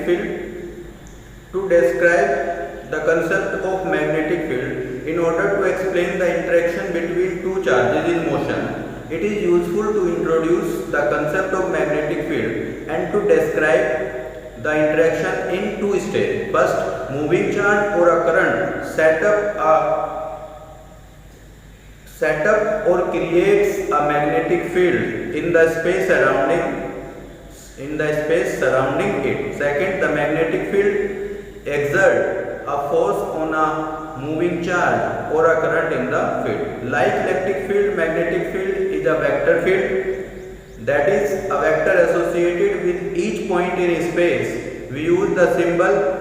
magnetic field. To describe the concept of magnetic field, in order to explain the interaction between two charges in motion, it is useful to introduce the concept of magnetic field and to describe the interaction in two stages. First, moving charge or a current set up or creates a magnetic field in the space surrounding it. Second, the magnetic field exerts a force on a moving charge or a current in the field. Like electric field, magnetic field is a vector field, that is a vector associated with each point in space. We use the symbol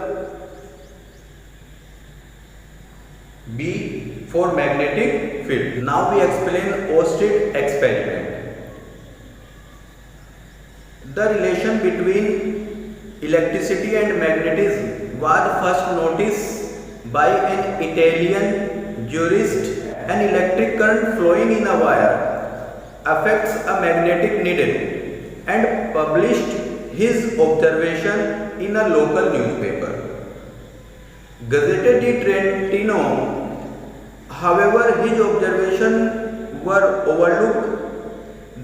B for magnetic field. Now we explain Oersted experiment. The relation between electricity and magnetism was first noticed by an Italian jurist. An electric current flowing in a wire affects a magnetic needle, and published his observation in a local newspaper, Gazzetta di Trentino. However, his observations were overlooked.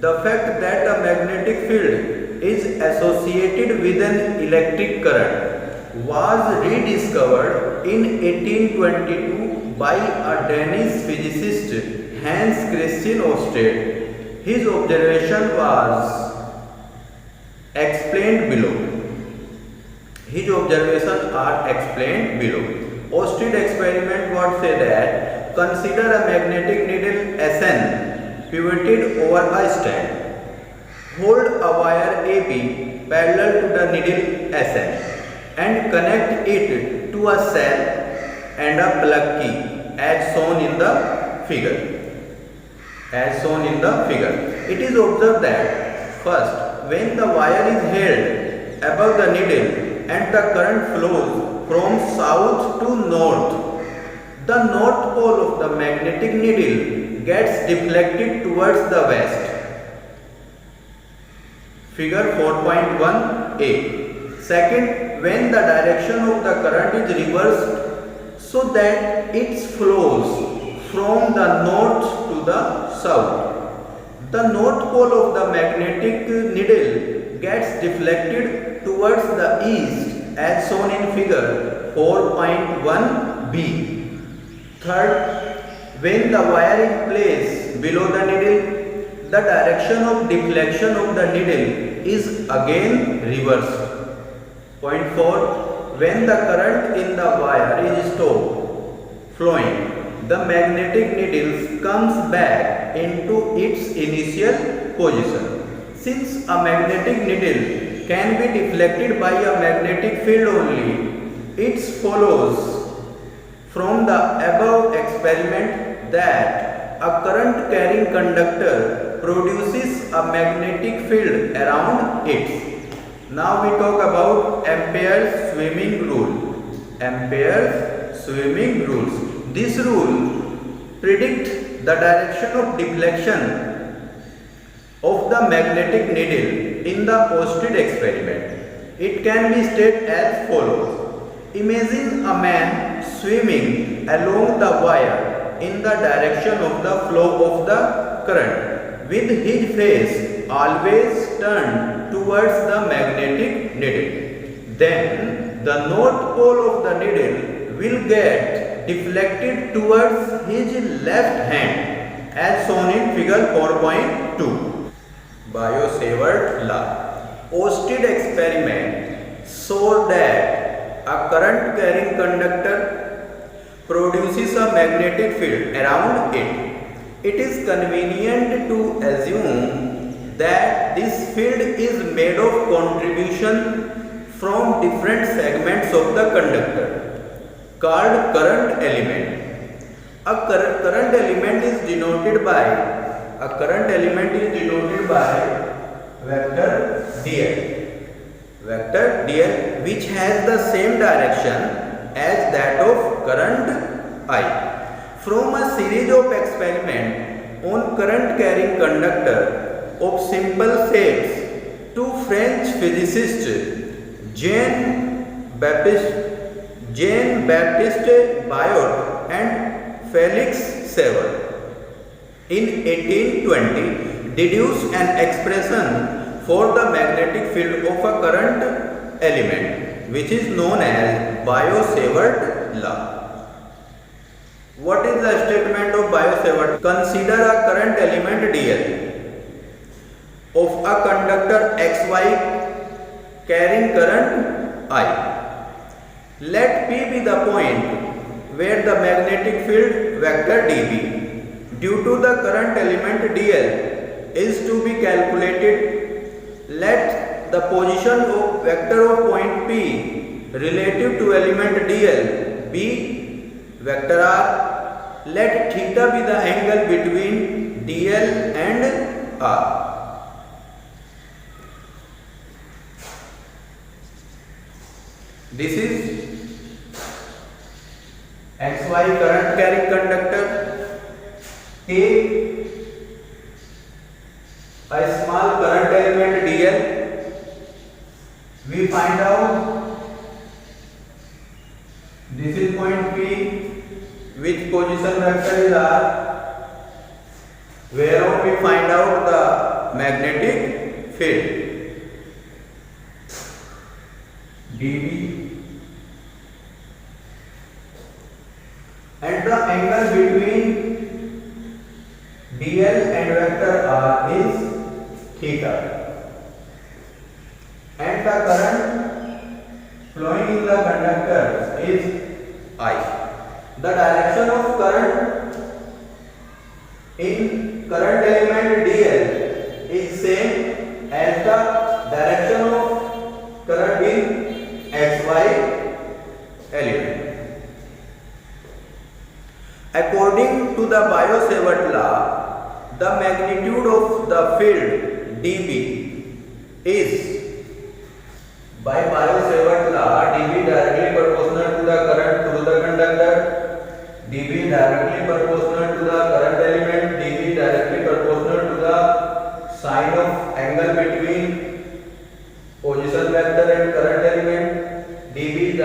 The fact that a magnetic field is associated with an electric current was rediscovered in 1822 by a Danish physicist, Hans Christian Oersted. His observation was explained below. His observations are explained below. Oersted experiment would say that consider a magnetic needle SN pivoted over a stand. Hold a wire AB parallel to the needle SN and connect it to a cell and a plug key as shown in the figure. It is observed that first, when the wire is held above the needle and the current flows from south to north, the north pole of the magnetic needle gets deflected towards the west. Figure 4.1a. Second, when the direction of the current is reversed so that it flows from the north to the south, the north pole of the magnetic needle gets deflected towards the east as shown in figure 4.1b. Third, when the wire is placed below the needle, the direction of deflection of the needle is again reversed. Point 4. When the current in the wire is stopped flowing, the magnetic needle comes back into its initial position. Since a magnetic needle can be deflected by a magnetic field only, it follows from the above experiment that a current carrying conductor produces a magnetic field around it. Now we talk about Ampere's swimming rule. Ampere's swimming rules. This rule predicts the direction of deflection of the magnetic needle in the Oersted experiment. It can be stated as follows. Imagine a man swimming along the wire in the direction of the flow of the current, with his face always turned towards the magnetic needle. Then the north pole of the needle will get deflected towards his left hand as shown in figure 4.2. Biot-Savart law. Oersted experiment showed that a current carrying conductor produces a magnetic field around it. It is convenient to assume that this field is made of contribution from different segments of the conductor called current element. A current element is denoted by vector dl, which has the same direction as that of current I. From a series of experiments on current carrying conductor of simple shapes, two French physicists Jean Baptiste Biot and Felix Sever in 1820 deduced an expression for the magnetic field of a current element, which is known as Biot-Savart law. What is the statement of Biot-Savart? Consider a current element dl of a conductor xy carrying current I. Let P be the point where the magnetic field vector dB due to the current element dl is to be calculated. Let the position of vector of point P relative to element dl be vector r. Let theta be the angle between dl and r. This is XY current carrying conductor. Take a small current element dl. We find out this is point P, which position vector is r, whereon we find out the magnetic field dB. And the angle between dl and vector r is theta, and the current flowing in the conductor is I. The direction of current in current element dl is same as the direction of current in xy element. According to the Biot-Savart law, the magnitude of the field dB is, by Biot-Savart law, dB directly proportional to the current through the conductor, dB directly proportional to the current element, dB directly proportional to the sine of angle between position vector and current element, dB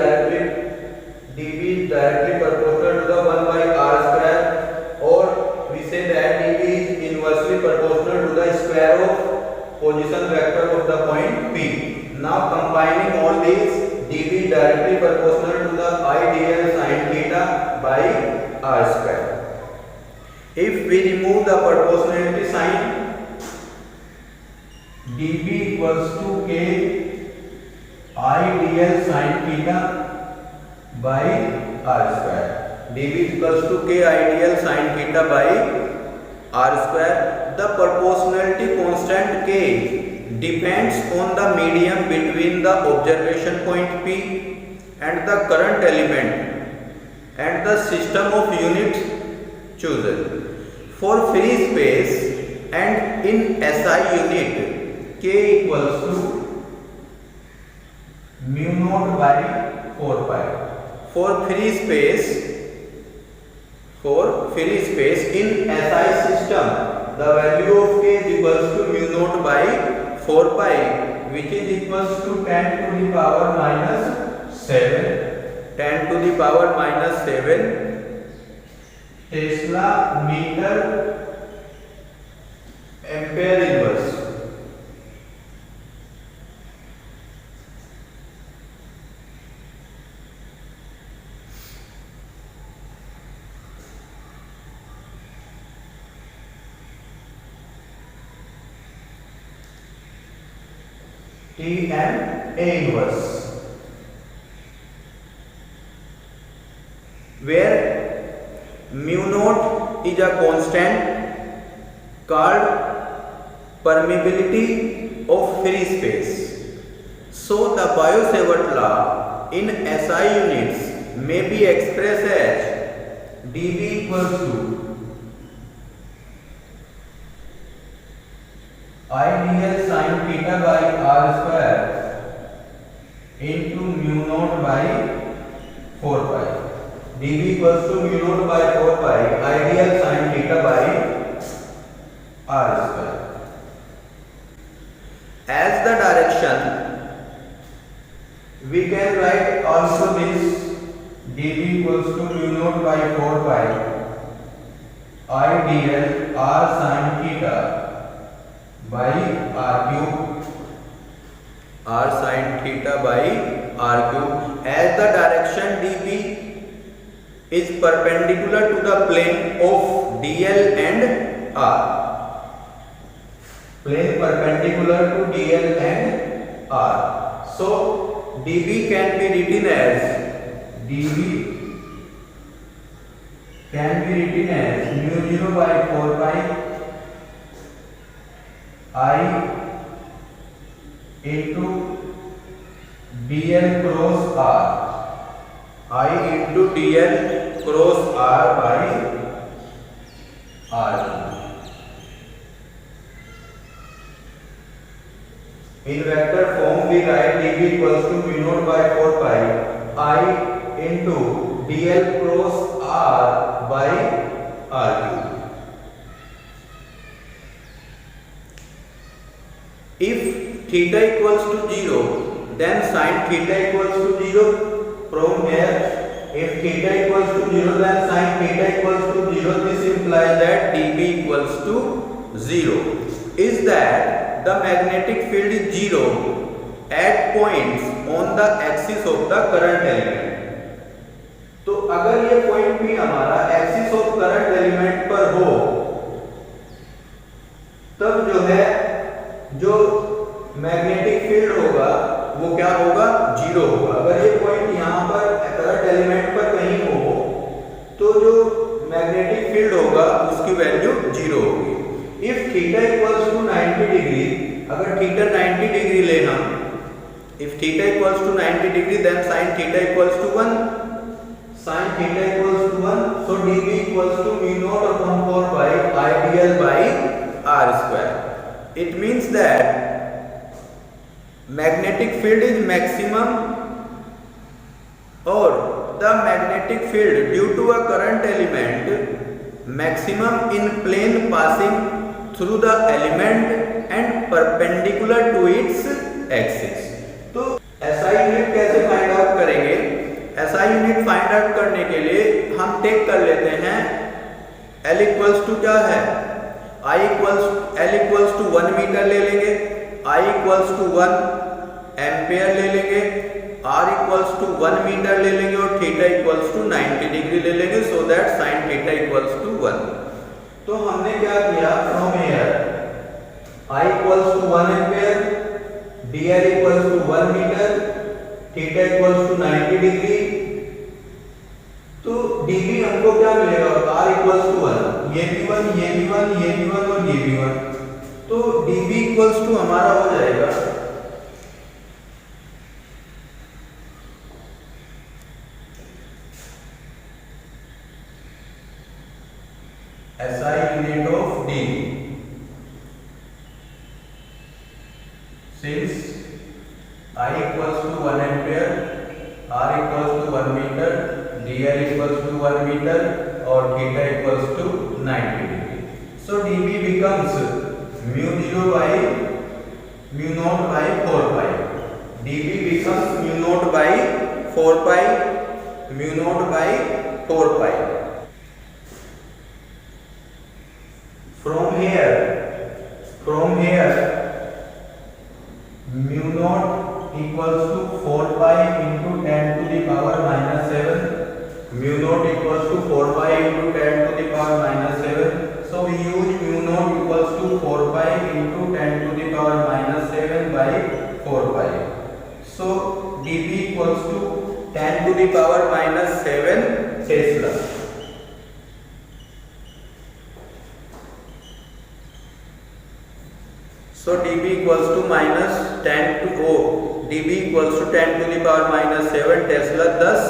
directly proportional to the 1 by r square, or we say that dB is inversely proportional to the square of position vector of the point P. Now combining all these, dB directly proportional to the I dl sin theta by r square. If we remove the proportionality sign, dB equals to k I dl sin theta by r square. dB equals to k ideal sin theta by r square. The proportionality constant k depends on the medium between the observation point P and the current element and the system of units chosen. For free space and in SI unit, k equals to mu naught by 4 pi. For free space in SI system, the value of k is equals to mu naught by 4 pi, which is equals to 10 to the power minus 7. 10 to the power minus 7 Tesla meter ampere inverse. T and A inverse, where mu naught is a constant called permeability of free space. So the Biot-Savart law in SI units may be expressed as dB equals to I dl sin theta by r square into mu naught by 4 pi. dB equals to mu naught by 4 pi ideal sin theta by r square. As the direction we can write also this dv equals to mu naught by 4 pi I dl r sin theta by r cube r sin theta by r cube, as the direction dv is perpendicular to the plane of dl and r, plane perpendicular to dl and r. So dv can be written as mu 0 by 4 pi I into dl cross r, I into dl cross r by r. In vector form we write dv equals to mu naught by 4 pi I into dl cross r by r cube. If theta equals to 0, then sin theta equals to 0. From here, if theta equals to 0, then sin theta equals to 0. This implies that dv equals to 0. Is that the magnetic field is 0 at points on the axis of the current element. तो अगर ये point भी हमारा axis of current element पर हो, तब जो है जो मैग्नेटिक फील्ड होगा वो क्या होगा, 0 होगा. अगर ये पॉइंट यहाँ पर करंट एलिमेंट पर कहीं हो तो जो मैग्नेटिक फील्ड होगा उसकी वैल्यू 0 होगी. If theta equals to 90 degree, अगर थीटा 90 डिग्री लेना, if theta equals to 90 degree then sin theta equals to 1, sin theta equals to 1, so dv equals to mu naught upon 4 pi I dl by r square. It means that magnetic field is maximum, or the magnetic field due to a current element maximum in plane passing through the element and perpendicular to its axis. तो SI unit कैसे find out करेंगे? SI unit find out करने के लिए हम take कर लेते हैं L इक्वल्स टू क्या है, L इक्वल्स टू 1 मीटर ले लेंगे, I इक्वल्स टू 1 एम्पेयर ले लेंगे, R इक्वल्स टू 1 मीटर ले लेंगे और थीटा इक्वल्स टू 90 डिग्री ले लेंगे, so that sin theta equals to 1. तो हमने क्या किया, from here I equals to 1 ampere, dl equals to 1 metre, theta equals to 90 degree, तो dv हमको क्या मिलेगा, r इक्वल्स टू 1, ये भी 1, ये भी 1, ये भी 1 और ये भी 1, तो dv इक्वल्स टू हमारा हो जाएगा SI unit of dv, since I equals to 1 ampere, R equals to 1 meter, dl equals to 1 meter और theta equals to 90 degree. So dv becomes mu 0 by mu naught by 4 pi. dv becomes mu naught by 4 pi, mu naught by 4 pi. From here mu naught equals to 4 pi into 10 to the power minus 7. Mu naught equals to 4 pi into 10 to the power minus 7. So we use mu naught equals to 4 pi into 10 to the power minus 7 by 4 pi. So dv equals to 10 to the power minus 7 Tesla. So dv equals to minus 10 to dv equals to 10 to the power minus 7 Tesla. Thus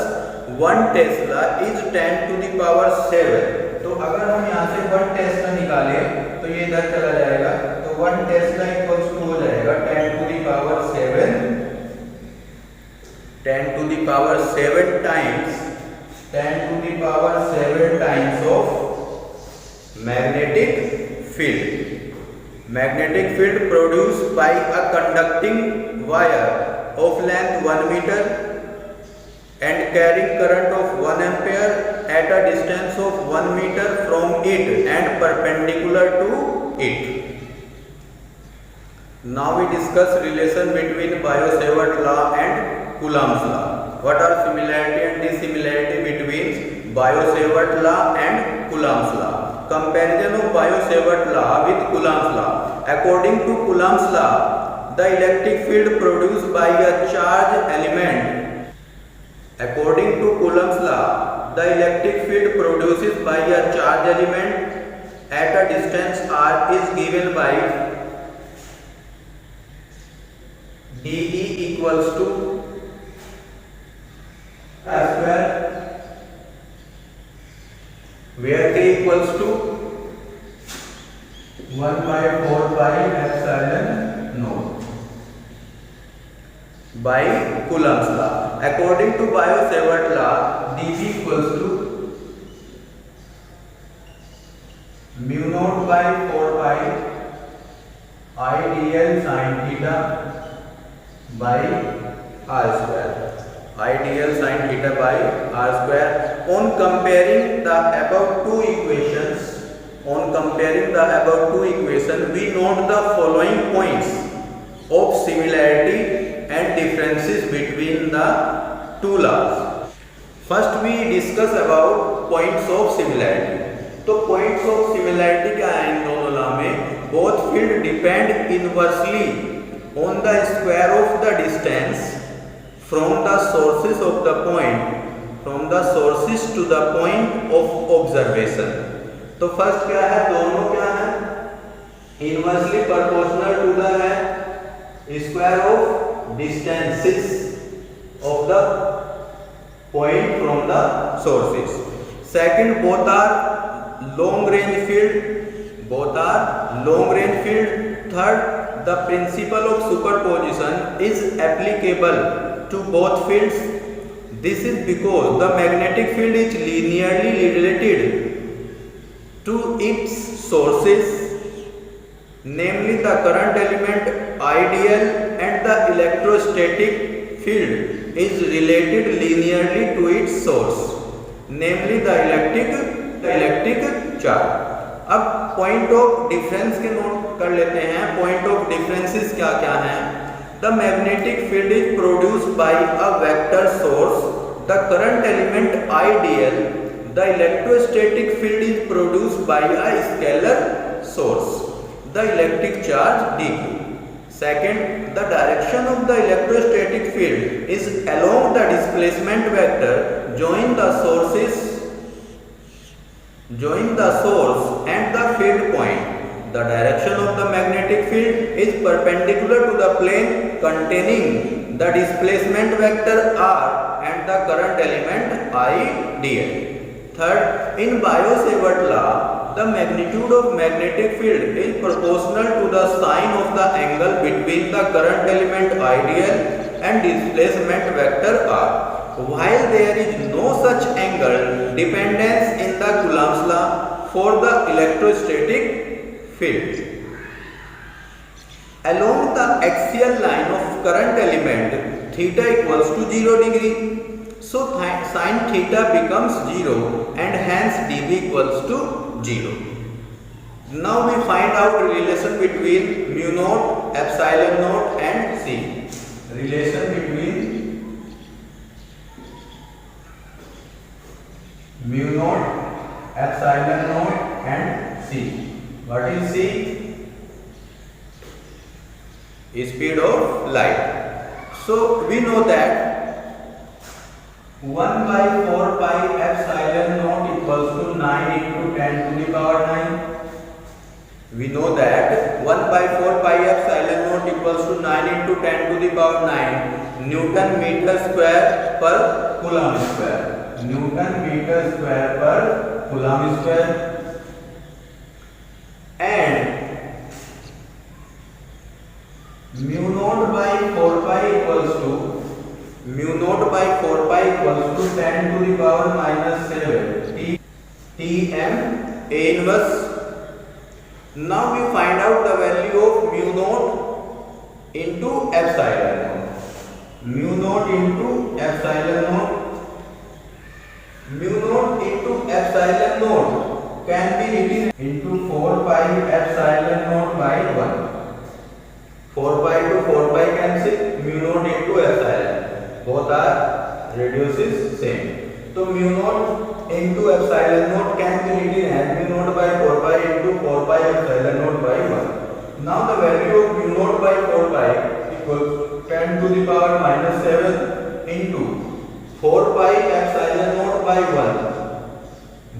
1 Tesla is 10 to the power 7. तो अगर हम यहाँ से 1 Tesla निकालें तो ये इधर चला जाएगा, तो 1 टेस्ला इक्वल्स टू हो जाएगा 10 to the power 7, 10 to the power 7 times 10 to the power 7 times of magnetic field. Magnetic field produced by a conducting wire of length 1 meter and carrying current of 1 ampere at a distance of 1 meter from it and perpendicular to it. Now we discuss relation between Biot-Savart law and Coulomb's law. What are similarity and dissimilarity between Biot-Savart law and Coulomb's law? Comparison of Biot-Savart law with Coulomb's law. According to Coulomb's law, the electric field produced by a charged element. According to Coulomb's law, the electric field produced by a charged element at a distance r is given by dE equals to r square, where k equals to 1 by 4 pi epsilon naught by Coulomb's law. According to Biot-Savart law, dV equals to mu naught by 4 pi I dl sin theta by r square. I dl sin theta by r square. On comparing the above two equations, we note the following points of similarity and differences between the two laws. First we discuss about points of similarity. तो points of similarity क्या है इन दोनों law में? Both field depend inversely on the square of the distance from the sources to the point of observation. तो first क्या है? दोनों क्या है? इनवर्सली प्रोपोर्शनल टू द है square of distances of the point from the sources. Second, both are long range field. Third, the principle of superposition is applicable to both fields. This is because the magnetic field is linearly related to its sources, namely the current element ideal, and the electrostatic field is related linearly to its source, namely the electric charge. अब point of difference के note कर लेते हैं. Point of differences क्या क्या हैं? The magnetic field is produced by a vector source, the current element ideal. The electrostatic field is produced by a scalar source, the electric charge dq. Second, the direction of the electrostatic field is along the displacement vector join the source and the field point. The direction of the magnetic field is perpendicular to the plane containing the displacement vector r and the current element I dl. Third, in Biot-Savart law, the magnitude of magnetic field is proportional to the sine of the angle between the current element ideal and displacement vector r. While there is no such angle dependence in the Coulomb's law for the electrostatic field. Along the axial line of current element, theta equals to 0 degree. So sin theta becomes 0 and hence dV equals to 0. Now we find out relation between mu naught, epsilon naught and c. Relation between mu naught, epsilon naught and c. What is c? Speed of light. So we know that 1 by 4 pi epsilon naught equals to 9 into 10 to the power 9. We know that 1 by 4 pi epsilon naught equals to 9 into 10 to the power 9 Newton meter square per Coulomb square. Newton meter square per Coulomb square. And mu naught by 4 pi equals to 10 to the power minus 7 Tm A inverse. Now we find out the value of mu naught into epsilon naught. Mu naught into epsilon naught, mu naught into epsilon naught can be written into 4 pi epsilon naught by 1. 4 pi to 4 pi cancel, mu naught into epsilon, both are reduces same. So mu naught into epsilon naught can be written as mu naught by 4 pi into 4 pi epsilon naught by 1. Now the value of mu naught by 4 pi equals 10 to the power minus 7 into 4 pi epsilon naught by 1.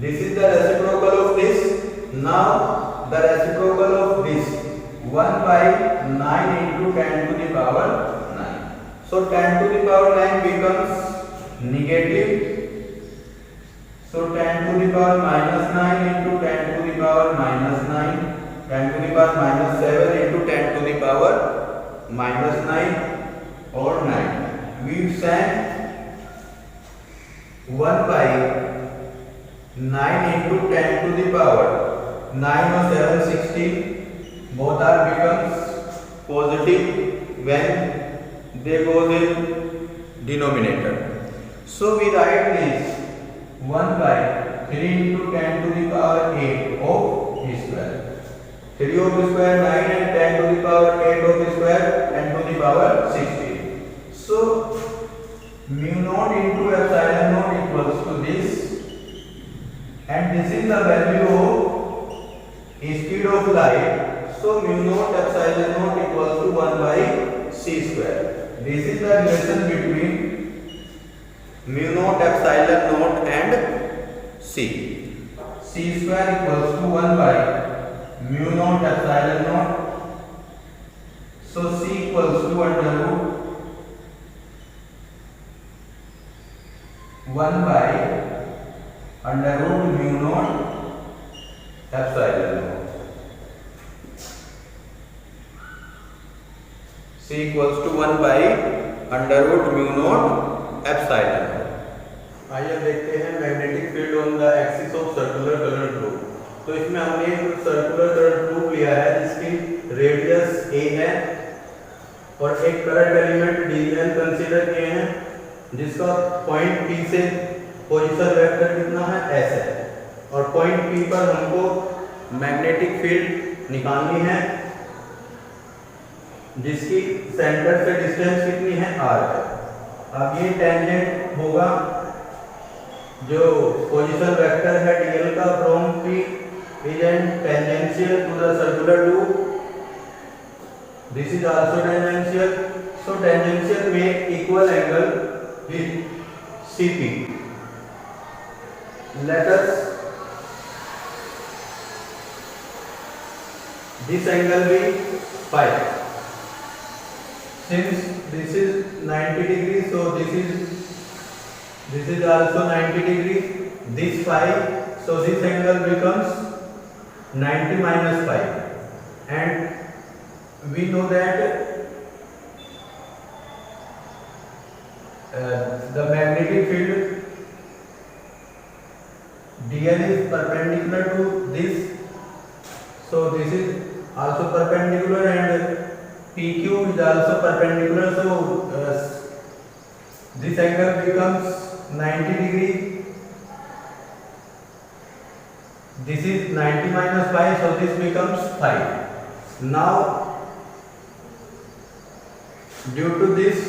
This is the reciprocal of this. Now the reciprocal of this 1 by 9 into 10 to the power 9. So 10 to the power 9 becomes negative. So 10 to the power minus 9 into 10 to the power minus 9, 10 to the power minus 7 into 10 to the power minus 9 or 9. We send 1 by 9 into 10 to the power 9 or 7 16. Both are becomes positive when they goes in denominator. So we write this 1 by 3 into 10 to the power 8 of square. 3 of the square 9 and 10 to the power 8 of the square 10 to the power 16. So mu naught into epsilon naught equals to this, and this is the value of speed of light. So mu naught epsilon naught equals to 1 by c square. This is the relation between mu naught epsilon naught and c. C square equals to 1 by mu naught epsilon naught. So c equals to under root 1 by under root mu naught epsilon naught. C equals to 1 by under root mu naught epsilon. आइए देखते हैं magnetic field on the axis of circular current loop. तो इसमें हमने एक circular current loop लिया है जिसकी रेडियस a है और एक करंट एलिमेंट dn कंसीडर किए हैं जिसका पॉइंट P से पोजीशन वेक्टर कितना है s है, और पॉइंट P पर हमको मैग्नेटिक फील्ड निकालनी है जिसकी सेंटर से डिस्टेंस कितनी है r है. अब ये टेंजेंट होगा जो पोजीशन वेक्टर है dl का from P is tangential to the circular loop. This is also tangential. So tangential make equal angle with CP. Let us this angle be phi. Since this is 90 degrees, so this is also 90 degrees. This phi, so this angle becomes 90 minus phi, and we know that the magnetic field dl is perpendicular to this, so this is also perpendicular, and PQ is also perpendicular, so this angle becomes 90 degree. This is 90 minus phi, so this becomes phi. Now due to this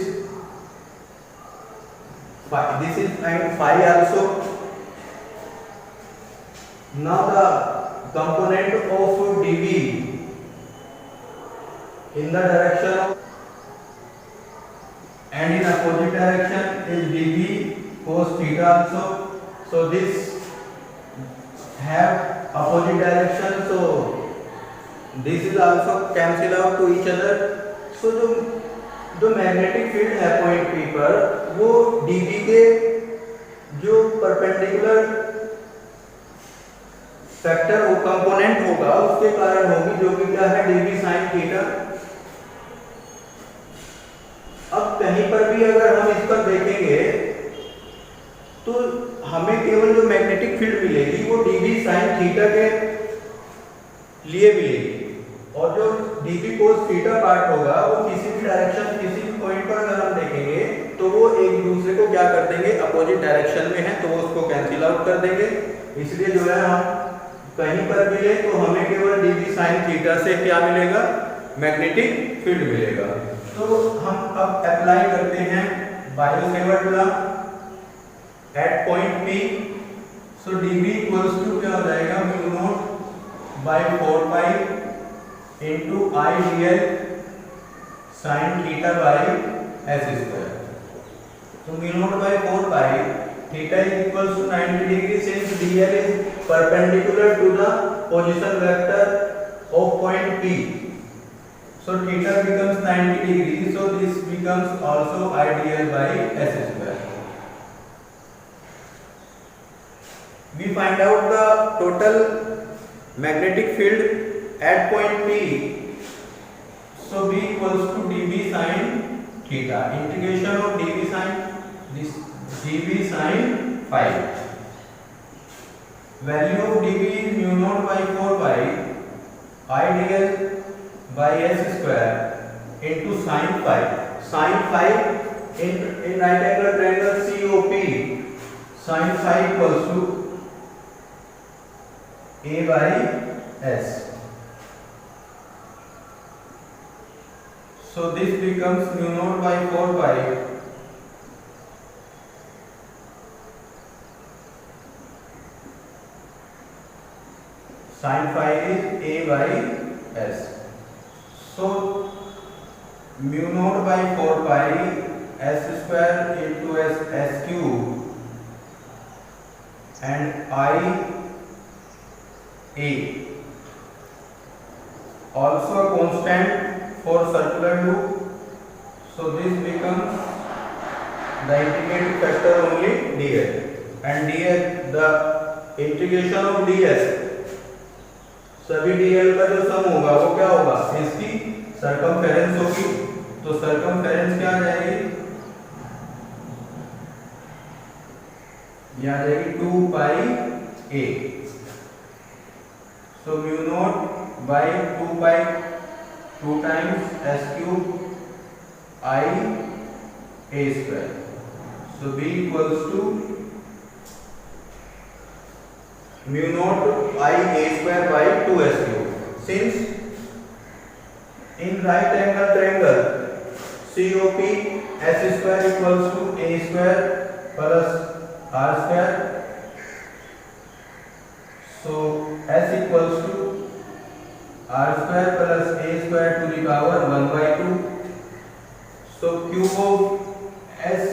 phi, this is phi also. Now the component of dV in the direction of and in opposite direction is dV cos theta also. So this have opposite direction, so this is also cancel out to each other. So जो magnetic field है point P पर वो dV के जो perpendicular factor वो component होगा उसके कारण होगी, जो कि क्या है dV sin थीटा. अब कहीं पर भी अगर हम इस पर देखेंगे तो हमें केवल जो मैग्नेटिक फील्ड मिलेगी वो dV sin थीटा के लिए मिलेगी, और जो dV cos थीटा पार्ट होगा वो किसी भी डायरेक्शन किसी भी पॉइंट पर अगर हम देखेंगे एक दूसरे को क्या कर देंगे, अपोजिट डायरेक्शन में है तो वो उसको कैंसिल आउट कर देंगे। इसलिए जो है हम कहीं पर भी है तो हमें केवल dv sin थीटा से क्या मिलेगा, मैग्नेटिक फील्ड मिलेगा। तो हम अब अप्लाई करते हैं Biot Savart law at point P। So dv equals to क्या हो जाएगा, mu naught by 4 pi into I dl sine theta by s square. तो mu naught by 4 pi theta is equals to 90 degree since dl is perpendicular to the position vector of point P। So theta becomes 90 degree, so this becomes also ideal by s square. We find out the total magnetic field at point P. So B equals to dV sin theta. Integration of dV sin this dV sin phi. Value of dV is mu naught by 4 pi ideal by s square into sin phi. Sin phi in right angle triangle COP, sin phi equals to a by s. So this becomes mu naught by 4 pi sin phi is a by s. So mu naught by 4 pi s square into s cube and I a, also a constant for circular loop. So this becomes the integrating factor only ds, and ds the integration of ds सभी dl का जो सम होगा वो क्या होगा, इसकी circumference होगी। तो सर्कमफेरेंस क्या आ जाएगी, ये आ जाएगी 2 pi a। So mu naught by 2 pi 2 times s cube I a square. So b equals to mu naught I a square by 2s cube. Since in right angle triangle COP s square equals to a square plus r square, so s equals to r square plus a square to the power 1 by 2. So cube of s,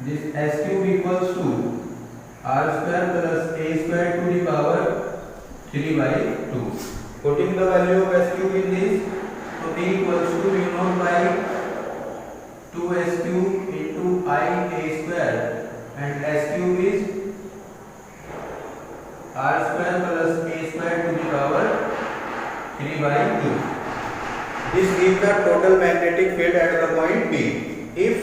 this s cube equals to r square plus a square to the power 3 by 2. Putting the value of s cube in this, so b equals to mu naught by 2s cube into I a square, and s cube is r square plus a square to the power 3 by 2. This gives the total magnetic field at the point P. If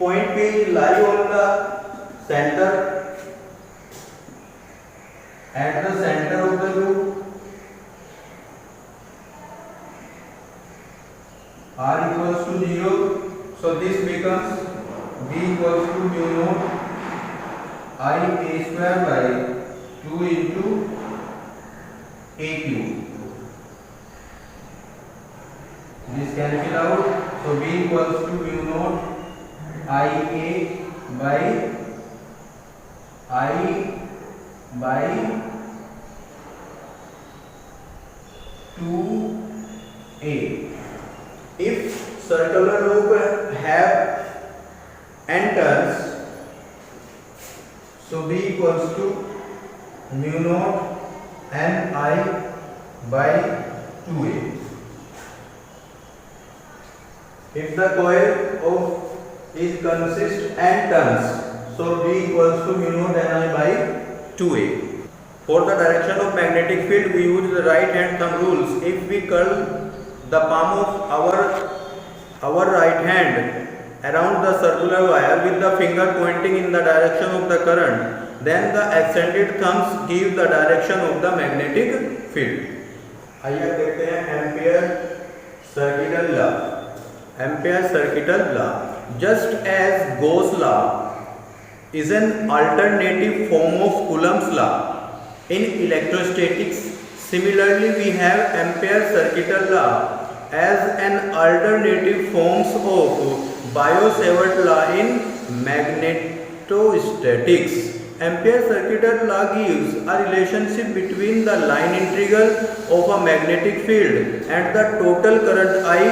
point P lie on the center, at the center of the loop, r equals to 0, so this becomes b equals to mu naught I a square by 2 into a cube. This cancel out, so b equals to mu naught I a by I by 2a. If circular loop have n turns, so b equals to mu naught n I by 2a. If the coil of is consist n turns, so b equals to mu naught n I by 2a. For the direction of magnetic field, we use the right hand thumb rules. If we curl the palm of our right hand around the circular wire with the finger pointing in the direction of the current, then the extended thumbs give the direction of the magnetic field. आइए देखते हैं ampere circuital law. Ampere's circuital law. Just as Gauss law is an alternative form of Coulomb's law in electrostatics, similarly we have Ampere's circuital law as an alternative form of Biot-Savart law in magnetostatics. Ampere's circuital law gives a relationship between the line integral of a magnetic field and the total current I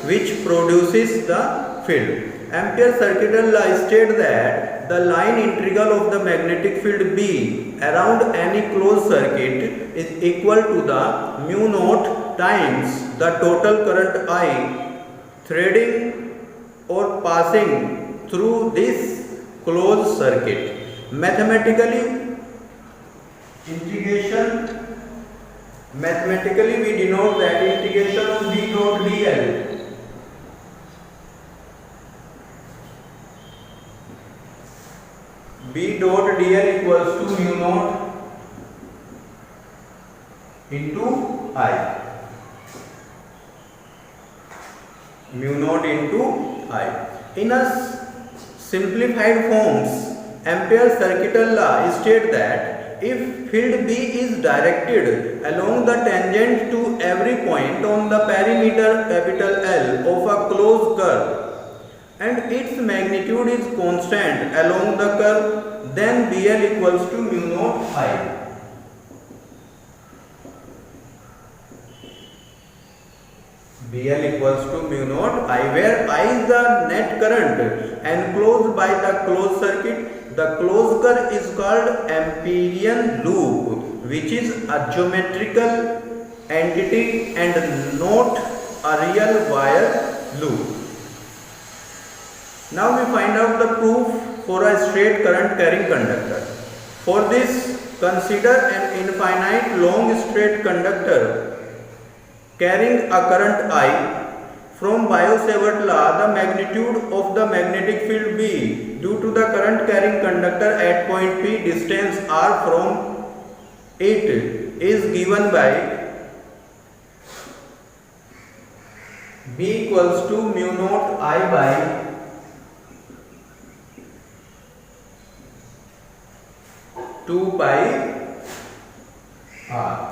which produces the field. Ampere's circuital law states that the line integral of the magnetic field B around any closed circuit is equal to the mu naught times the total current I threading or passing through this closed circuit. Mathematically we denote that integration of B dot dl equals to mu naught into I. Mu naught into I. In a simplified forms, Ampere's circuital law states that if field B is directed along the tangent to every point on the perimeter L of a closed curve and its magnitude is constant along the curve, then BL equals to mu naught I. BL equals to mu naught I, where I is the net current enclosed by the closed circuit. The closed curve is called Amperian loop, which is a geometrical entity and not a real wire loop. Now we find out the proof for a straight current carrying conductor. For this, consider an infinite long straight conductor carrying a current I. From Biot-Savart law, the magnitude of the magnetic field B due to the current carrying conductor at point P, distance r from it, is given by B equals to mu naught I by two pi r.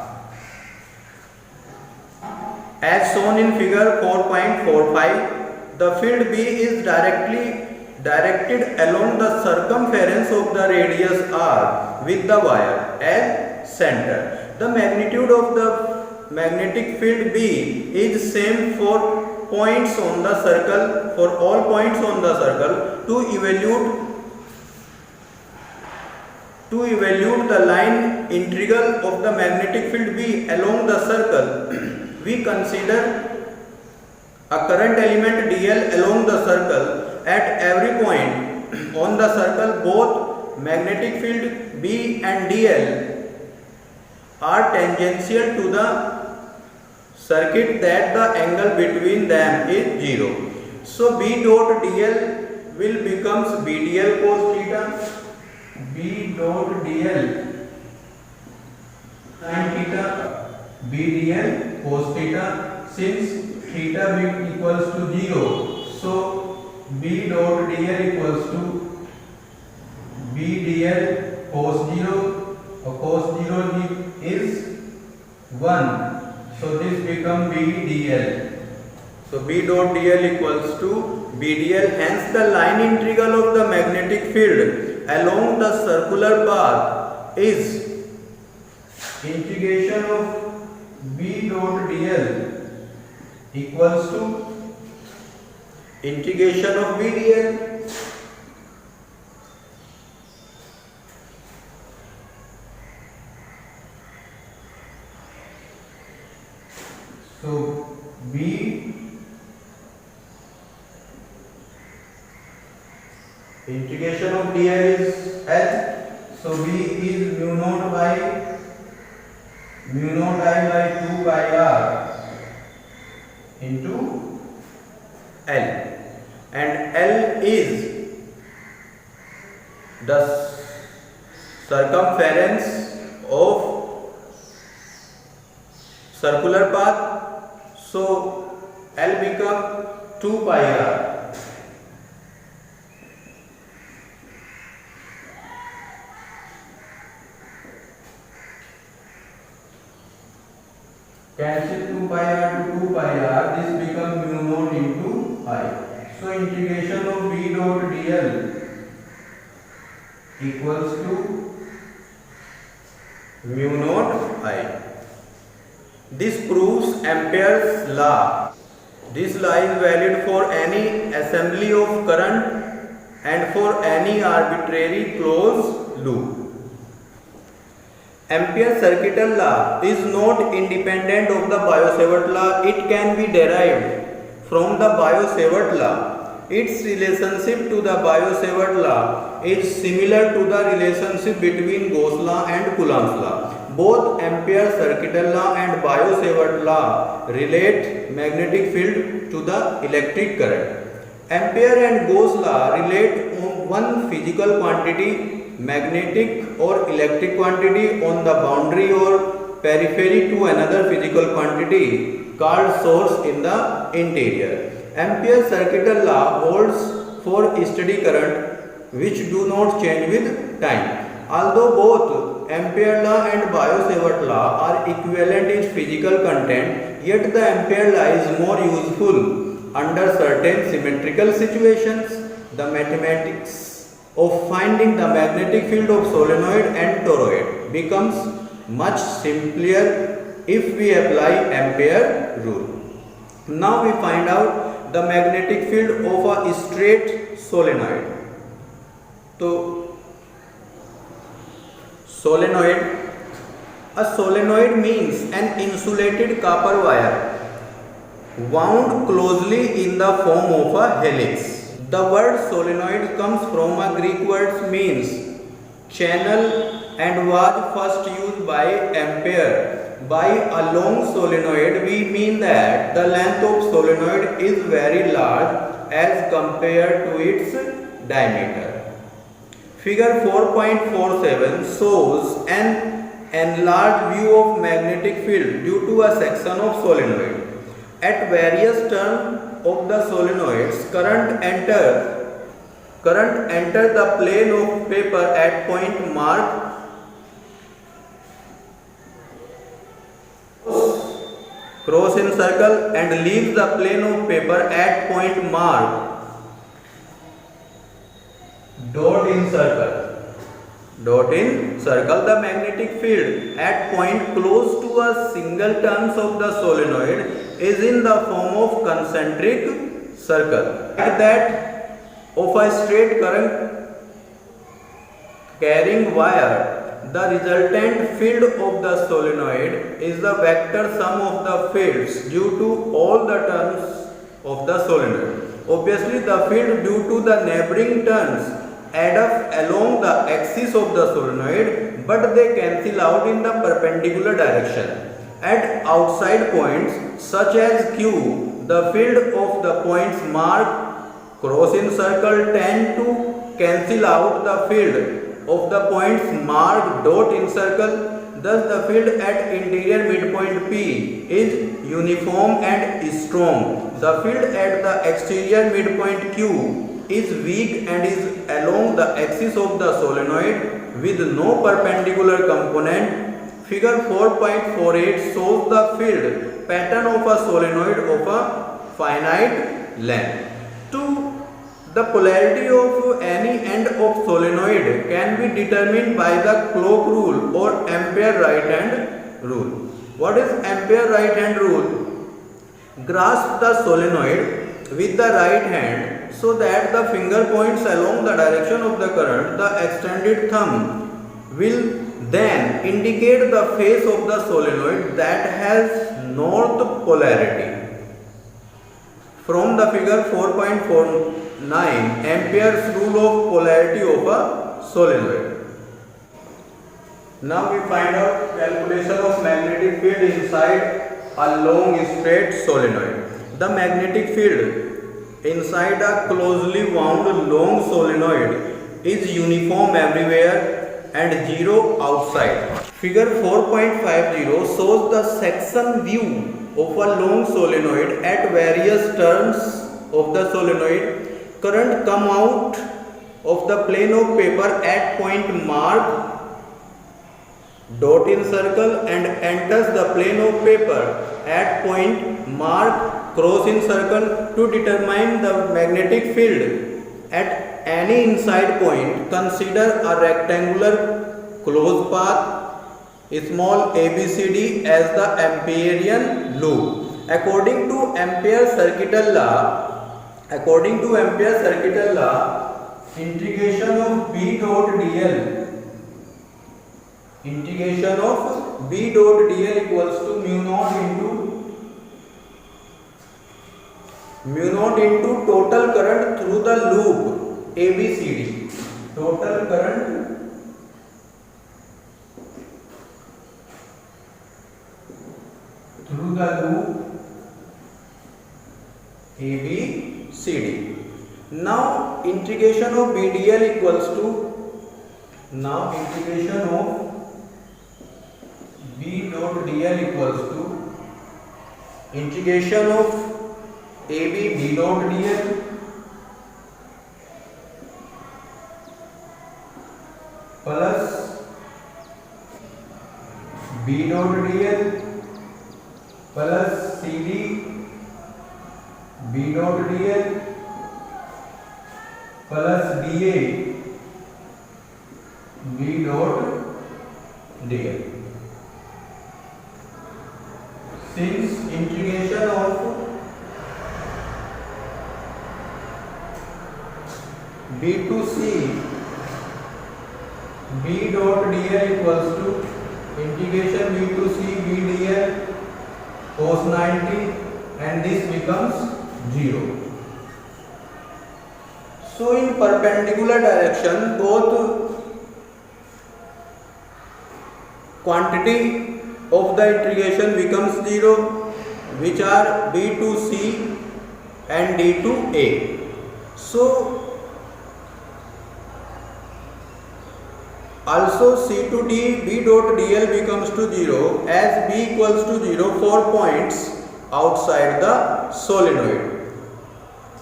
As shown in figure 4.45, the field B is directed along the circumference of the radius r with the wire as center. The magnitude of the magnetic field B is same for points on the circle, for all points on the circle. To evaluate the line integral of the magnetic field B along the circle, we consider a current element dl along the circle. At every point on the circle, both magnetic field B and dl are tangential to the circuit, that the angle between them is 0. So B dot dl will becomes B dl cos theta, B dot dl sin theta, B dl cos theta. Since theta equals to 0, so B dot dl equals to B dl cos 0, cos 0 is 1, so this become B dl. So B dot dl equals to B dl. Hence the line integral of the magnetic field along the circular path is integration of B dot dl equals to integration of B dl. So B integration of dl is H. So B is mu naught I by 2 pi r into L, and L is the circumference of circular path. So L become 2 pi r. Cancel 2 pi r to 2 pi r, this becomes mu naught into I. So integration of v dot dl equals to mu naught I. This proves Ampere's law. This law is valid for any assembly of current and for any arbitrary closed loop. Ampere's circuital law is not independent of the Biot-Savart law. It can be derived from the Biot-Savart law. Its relationship to the Biot-Savart law is similar to the relationship between Gauss law and Coulomb's law. Both Ampere's circuital law and Biot-Savart law relate magnetic field to the electric current. Ampere and Gauss law relate on one physical quantity, magnetic or electric quantity, on the boundary or periphery to another physical quantity called source in the interior. Ampere's circuital law holds for steady current which do not change with time. Although both Ampere law and Biot-Savart law are equivalent in physical content, yet the Ampere law is more useful under certain symmetrical situations. The mathematics of finding the magnetic field of solenoid and toroid becomes much simpler if we apply Ampere rule. Now we find out the magnetic field of a straight solenoid. So solenoid, a solenoid means an insulated copper wire wound closely in the form of a helix. The word solenoid comes from a Greek word means channel and was first used by Ampere. By a long solenoid we mean that the length of solenoid is very large as compared to its diameter. Figure 4.47 shows an enlarged view of magnetic field due to a section of solenoid. At various turns of the solenoids, current enter the plane of paper at point marked cross in circle and leaves the plane of paper at point marked dot in circle. The magnetic field at point close to a single turns of the solenoid is in the form of concentric circle. Like that of a straight current carrying wire, the resultant field of the solenoid is the vector sum of the fields due to all the turns of the solenoid. Obviously, the field due to the neighboring turns add up along the axis of the solenoid, but they cancel out in the perpendicular direction. At outside points such as Q, the field of the points marked cross in circle tend to cancel out the field of the points marked dot in circle. Thus the field at interior midpoint P is uniform and strong. The field at the exterior midpoint Q is weak and is along the axis of the solenoid with no perpendicular component. Figure 4.48 shows the field pattern of a solenoid of a finite length. 2. The polarity of any end of solenoid can be determined by the clock rule or Ampere right hand rule. What is Ampere right hand rule? Grasp the solenoid with the right hand so that the finger points along the direction of the current. The extended thumb will then indicate the face of the solenoid that has north polarity. From the figure 4.49, Ampere's rule of polarity of a solenoid. Now we find out calculation of magnetic field inside a long straight solenoid. The magnetic field inside a closely wound long solenoid is uniform everywhere and zero outside. Figure 4.50 shows the section view of a long solenoid at various turns of the solenoid, current come out of the plane of paper at point marked dot in circle and enters the plane of paper at point marked cross in circle. To determine the magnetic field at any inside point, consider a rectangular closed path small abcd as the Amperian loop. According to Ampere's circuital law, integration of B dot dl equals to mu naught into total current through the loop ABCD. Total current through the loop ABCD. Now integration of BDL equals to B dot dl equals to integration of AB B dot dl plus B dot dl plus CD B dot dl plus DA B dot dl. Since integration of B to C B dot dl equals to integration B to C B dl cos 90 and this becomes 0. So in perpendicular direction both quantity of the integration becomes 0, which are B to C and D to A. So also C to D B dot dl becomes to 0 as B equals to 0 for points outside the solenoid.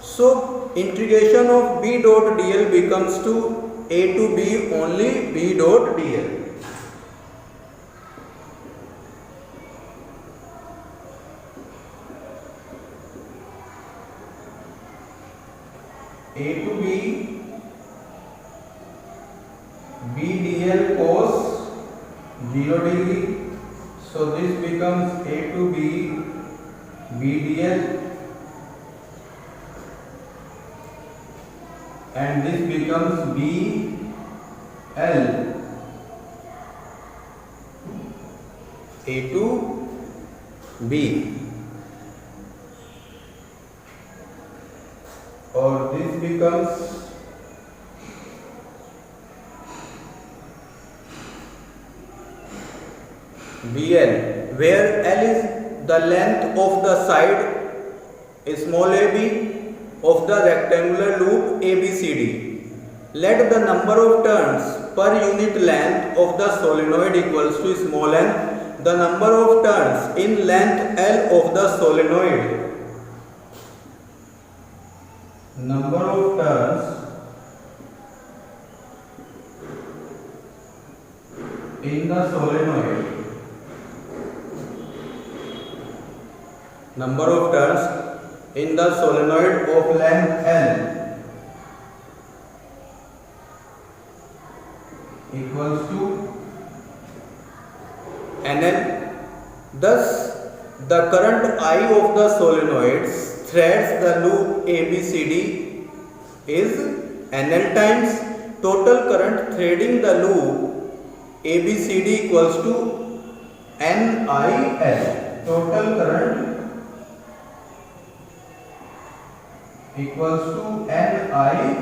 So integration of B dot dl becomes to A to B only B dot dl. A to B B dl cos 0 degree. So this becomes A to B B dl and this becomes B L A to B, or this becomes BL, where L is the length of the side small ab of the rectangular loop ABCD. Let the number of turns per unit length of the solenoid equals to small n, the number of turns in length L of the solenoid. Number of turns in the solenoid. Number of turns in the solenoid of length L equals to NL. Thus, the current I of the solenoid threads the loop ABCD is NL times total current threading the loop ABCD equals to NIL. Total current equals to NIL.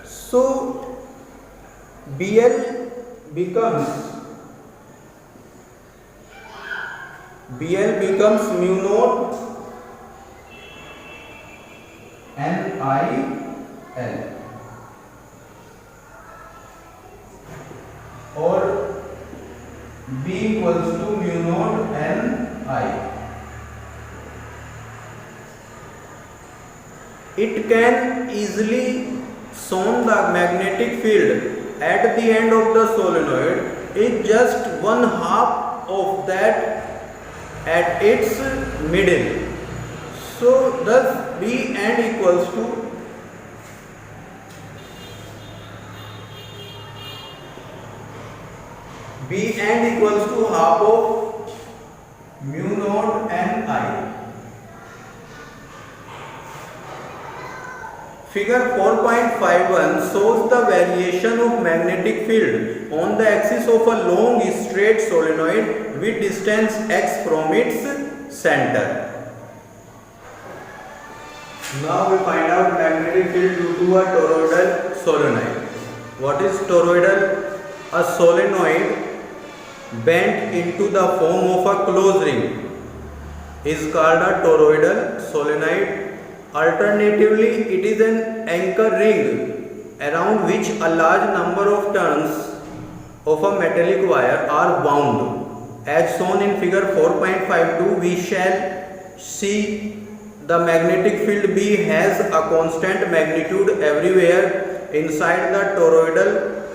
So BL becomes mu naught NIL, or B equals to mu naught NI. It can easily shown the magnetic field at the end of the solenoid is just one half of that at its middle. So thus B end equals to half of mu naught n I. Figure 4.51 shows the variation of magnetic field on the axis of a long straight solenoid with distance x from its center. Now we find out magnetic field due to a toroidal solenoid. What is toroidal? A solenoid bent into the form of a closed ring is called a toroidal solenoid. Alternatively, it is an anchor ring around which a large number of turns of a metallic wire are wound. As shown in figure 4.52, we shall see the magnetic field B has a constant magnitude everywhere inside the toroidal,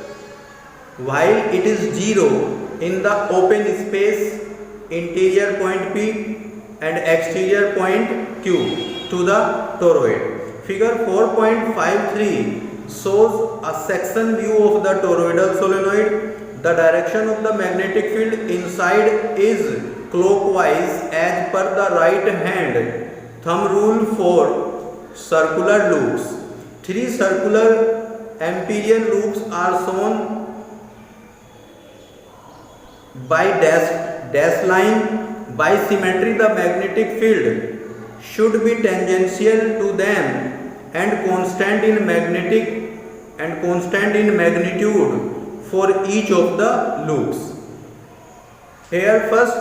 while it is zero in the open space interior point P and exterior point Q to the toroid. Figure 4.53 shows a section view of the toroidal solenoid. The direction of the magnetic field inside is clockwise as per the right hand thumb rule for circular loops. 3 circular amperian loops are shown by dash line. By symmetry, the magnetic field should be tangential to them and constant in magnitude for each of the loops. Here first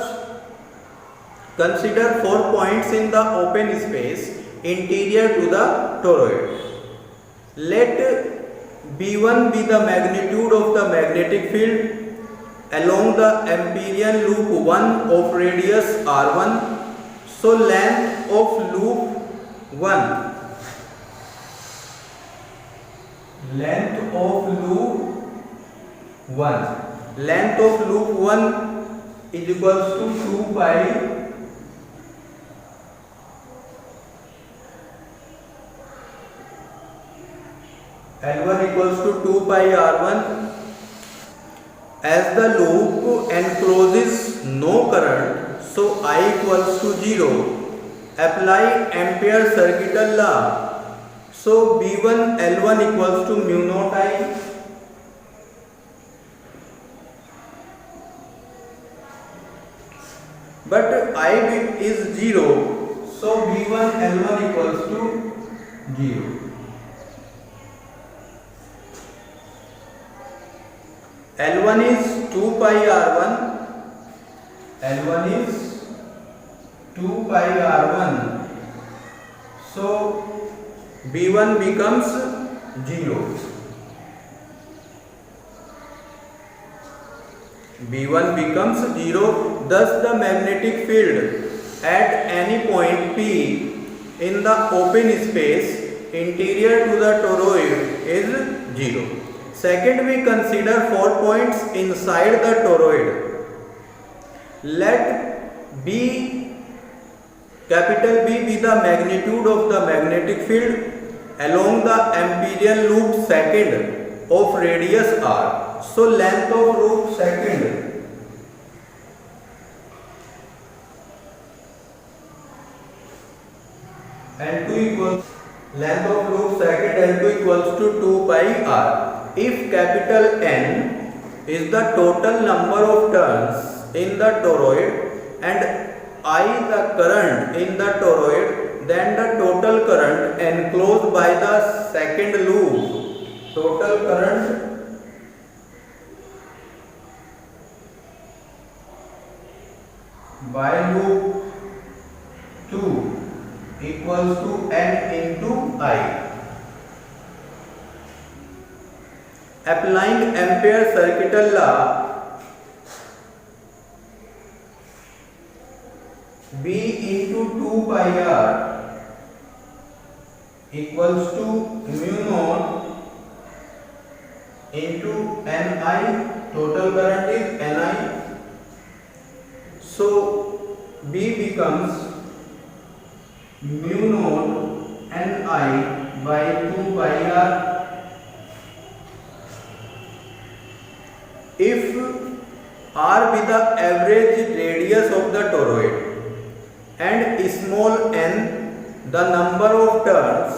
consider 4 points in the open space interior to the toroid. Let B1 be the magnitude of the magnetic field along the amperian loop 1 of radius R1. So length of loop 1 is equals to 2 pi L1 equals to 2 pi R1. As the loop encloses no current, so I equals to 0. Apply Ampere circuital law. So B1 L1 equals to mu naught I. But I is 0. So B1 L1 equals to 0. L1 is 2 pi R1. L1 is 2 pi R1. So B1 becomes 0. B1 becomes 0. Thus the magnetic field at any point P in the open space interior to the toroid is 0. Second, we consider 4 points inside the toroid. Let B, capital B, be the magnitude of the magnetic field along the amperian loop second of radius R. So length of loop second L2 equals length of loop second L2 equals to 2 pi R. If capital N is the total number of turns in the toroid and I the current in the toroid, then the total current enclosed by the second loop, total current by loop 2 equals to N into I. Applying Ampere circuital law, B into 2 pi R equals to mu naught into Ni. Total current is Ni. So B becomes mu naught Ni by 2 pi r. If r be the average radius of the toroid and small n the number of turns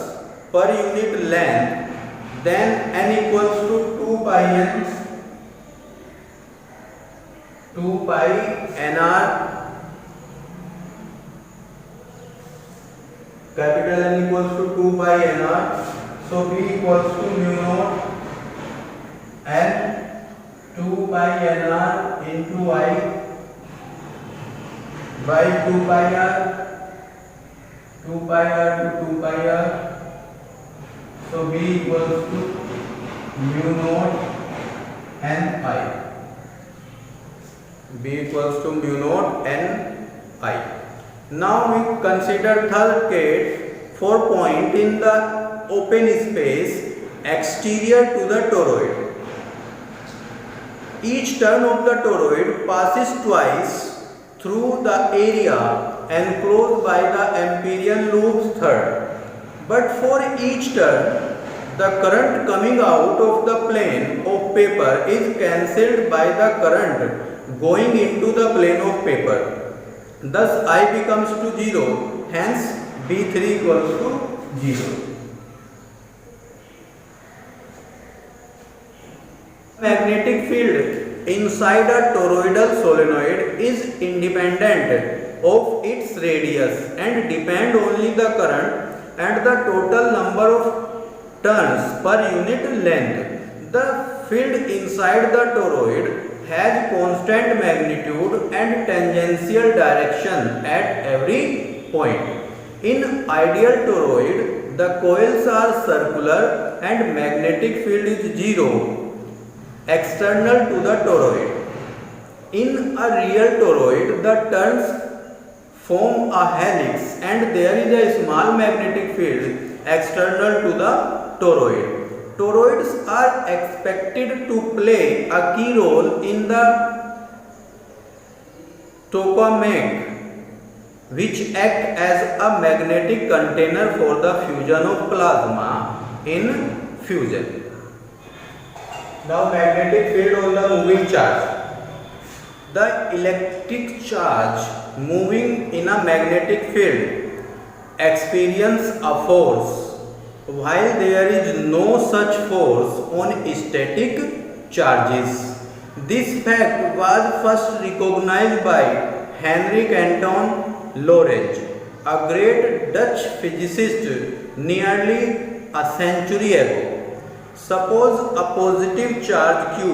per unit length, then n equals to 2 pi n, 2 pi nr, capital N equals to 2 pi nr. So B equals to mu naught n 2 pi nr into I by 2 pi r, 2 pi r to 2 pi r. So B equals to mu naught n I. B equals to mu naught n I. Now we consider third case for point in the open space exterior to the toroid. Each turn of the toroid passes twice through the area enclosed by the Ampérian loop's third. But for each turn, the current coming out of the plane of paper is cancelled by the current going into the plane of paper. Thus I becomes to 0, hence B3 equals to 0. Magnetic field inside a toroidal solenoid is independent of its radius and depend only the current and the total number of turns per unit length. The field inside the toroid has constant magnitude and tangential direction at every point. In ideal toroid, the coils are circular and magnetic field is 0 external to the toroid. In a real toroid, the turns form a helix and there is a small magnetic field external to the toroid. Toroids are expected to play a key role in the tokamak, which act as a magnetic container for the fusion of plasma in fusion. Now magnetic field on the moving charge. The electric charge moving in a magnetic field experience a force, while there is no such force on static charges. This fact was first recognized by Henrik Anton Lorentz, a great Dutch physicist nearly a century ago. Suppose a positive charge Q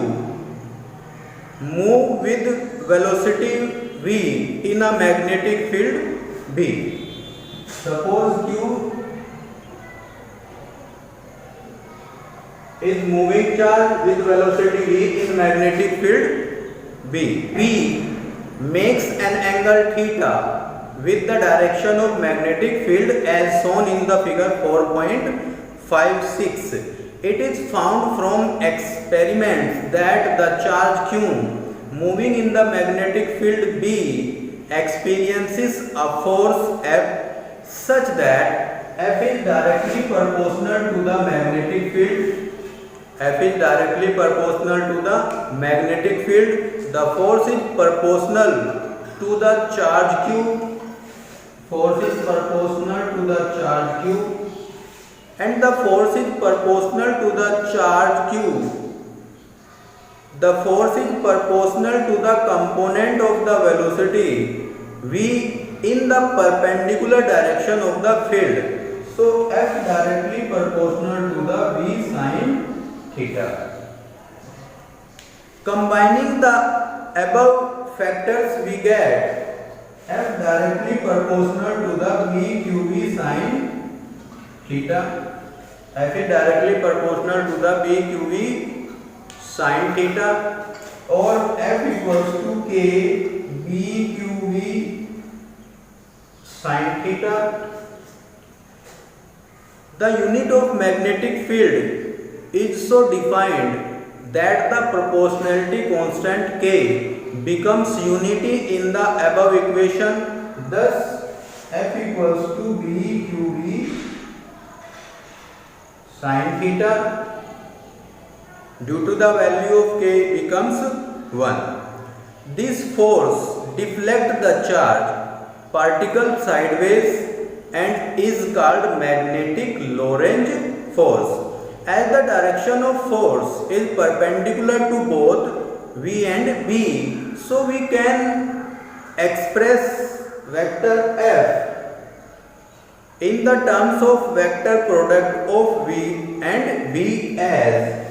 move with velocity v in a magnetic field B. Suppose Q is moving charge with velocity v in magnetic field B. V makes an angle theta with the direction of magnetic field as shown in the figure 4.56. It is found from experiments that the charge Q moving in the magnetic field B experiences a force F such that F is directly proportional to the magnetic field. F is directly proportional to the magnetic field. The force is proportional to the charge Q. Force is proportional to the charge Q. And the force is proportional to the charge Q. The force is proportional to the component of the velocity v in the perpendicular direction of the field. So F directly proportional to the v sin theta. Combining the above factors we get F directly proportional to the v qv sin theta. F is directly proportional to the BQV sin theta, or F equals to K BQV sin theta. The unit of magnetic field is so defined that the proportionality constant K becomes unity in the above equation. Thus, F equals to B QB sin theta due to the value of K becomes 1. This force deflects the charge particle sideways and is called magnetic Lorentz force. As the direction of force is perpendicular to both V and B, so we can express vector F in the terms of vector product of V and B as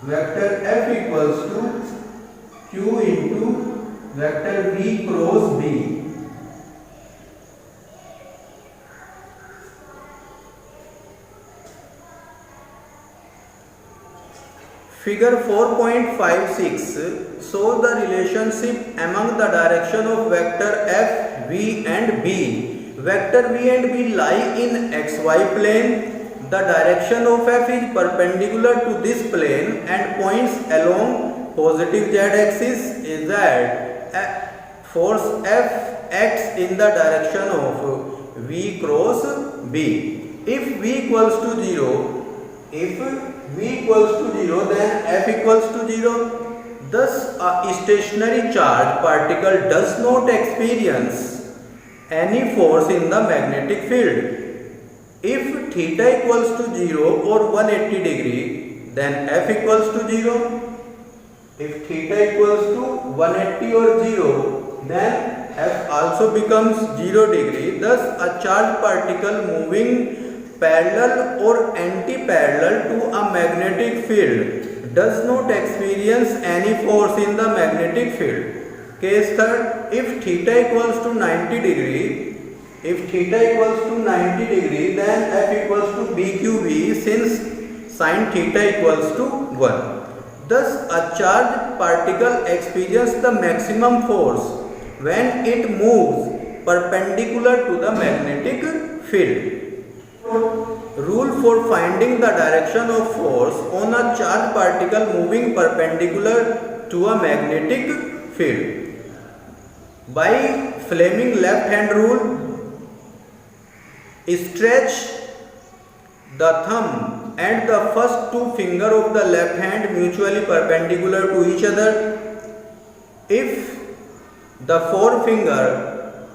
vector F equals to Q into vector V cross B. Figure 4.56 shows the relationship among the direction of vector F, V and B. Vector V and B lie in xy plane. The direction of F is perpendicular to this plane and points along positive z-axis. Is that force F acts in the direction of V cross B. If V equals to 0, then F equals to 0. Thus, a stationary charge particle does not experience any force in the magnetic field. If theta equals to 0 or 180 degree, then F equals to 0. If theta equals to 180 or 0, then F also becomes 0 degree. Thus, a charged particle moving parallel or anti-parallel to a magnetic field does not experience any force in the magnetic field. Case third, if theta equals to 90 degree, then F equals to BQB since sin theta equals to 1. Thus, a charged particle experiences the maximum force when it moves perpendicular to the magnetic field. Rule for finding the direction of force on a charged particle moving perpendicular to a magnetic field. By Fleming left hand rule, stretch the thumb and the first two fingers of the left hand mutually perpendicular to each other. If the forefinger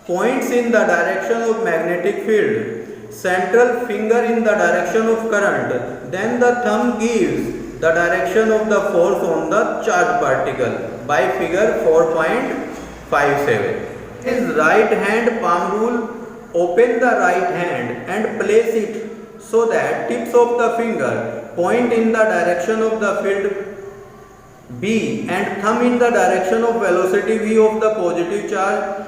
points in the direction of magnetic field, central finger in the direction of current, then the thumb gives the direction of the force on the charged particle by figure 4.57. Is right hand palm rule. Open the right hand and place it so that tips of the finger point in the direction of the field B and thumb in the direction of velocity V of the positive charge.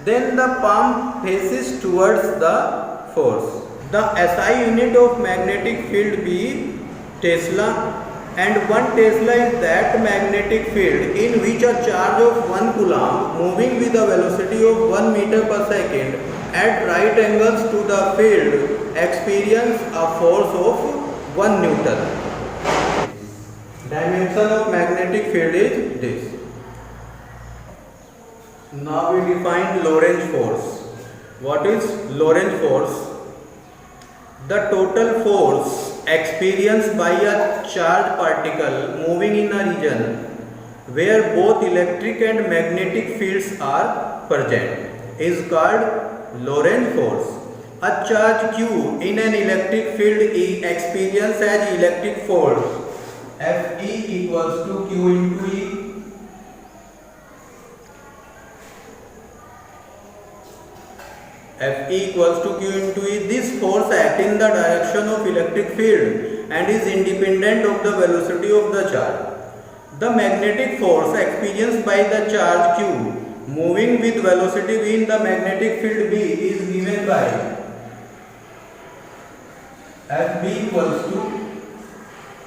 Then the palm faces towards the force. The SI unit of magnetic field be Tesla, and 1 Tesla is that magnetic field in which a charge of 1 coulomb moving with a velocity of 1 meter per second at right angles to the field experience a force of 1 Newton. Dimension of magnetic field is this. Now we define Lorentz force. What is Lorentz force? The total force experienced by a charged particle moving in a region where both electric and magnetic fields are present is called Lorentz force. A charge Q in an electric field is experienced as electric force Fe equals to Q into E. Fe equals to Q into E. This force acts in the direction of electric field and is independent of the velocity of the charge. The magnetic force experienced by the charge Q moving with velocity V in the magnetic field B is given by Fb equals to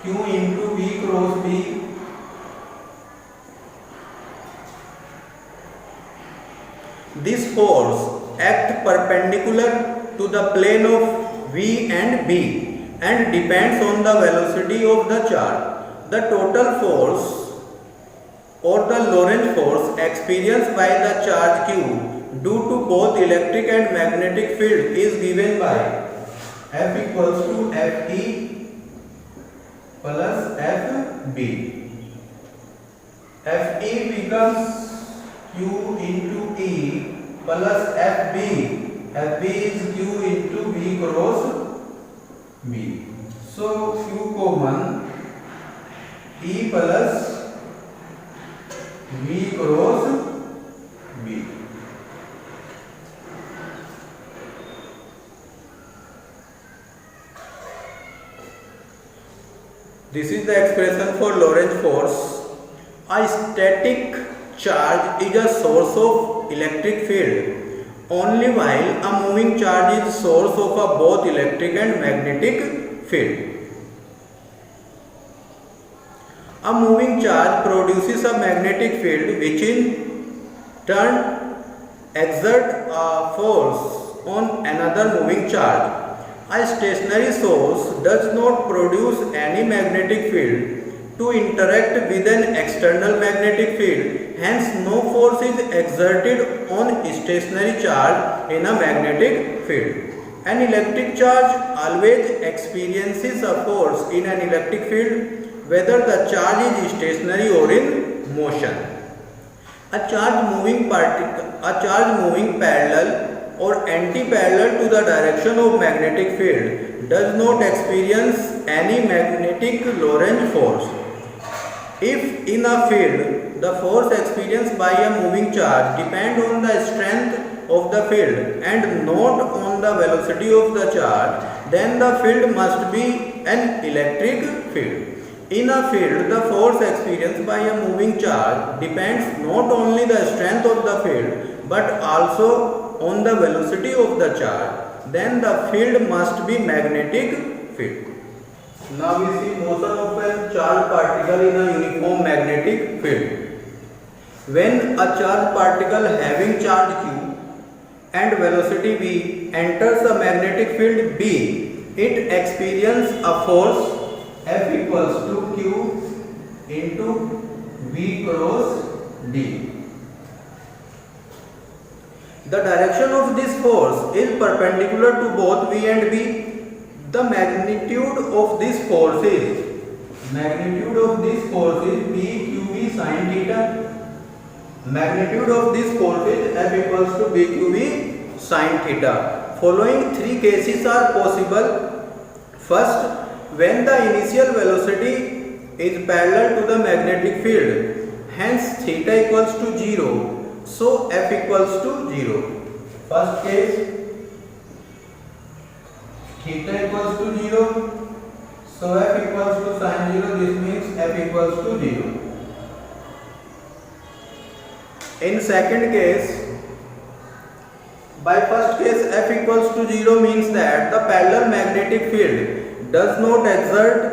Q into V cross B. This force acts perpendicular to the plane of V and B and depends on the velocity of the charge. The total force or the Lorentz force experienced by the charge Q due to both electric and magnetic field is given by F equals to Fe plus Fb. Fe becomes Q into E plus Fb. Fb is Q into V cross B. So Q common E plus V cross B. This is the expression for Lorentz force. A static charge is a source of electric field only while a moving charge is source of a both electric and magnetic field. A moving charge produces a magnetic field which in turn exerts a force on another moving charge. A stationary source does not produce any magnetic field to interact with an external magnetic field, hence no force is exerted on stationary charge in a magnetic field. An electric charge always experiences a force in an electric field whether the charge is stationary or in motion. A charge moving parallel or anti-parallel to the direction of magnetic field does not experience any magnetic Lorentz force. If in a field the force experienced by a moving charge depends on the strength of the field and not on the velocity of the charge, then the field must be an electric field. In a field, the force experienced by a moving charge depends not only the strength of the field but also on the velocity of the charge. Then the field must be magnetic field. Now we see motion of a charged particle in a uniform magnetic field. When a charged particle having charge Q and velocity v enters a magnetic field B, it experiences a force F equals to Q into V cross D. The direction of this force is perpendicular to both V and B. The magnitude of this force is BQV sin theta. Magnitude of this force is F equals to BQV sin theta. Following three cases are possible. First, when the initial velocity is parallel to the magnetic field, hence theta equals to 0, so F equals to 0. First case, theta equals to 0, so F equals to sin 0, this means F equals to 0. In second case, by first case F equals to 0 means that the parallel magnetic field does not exert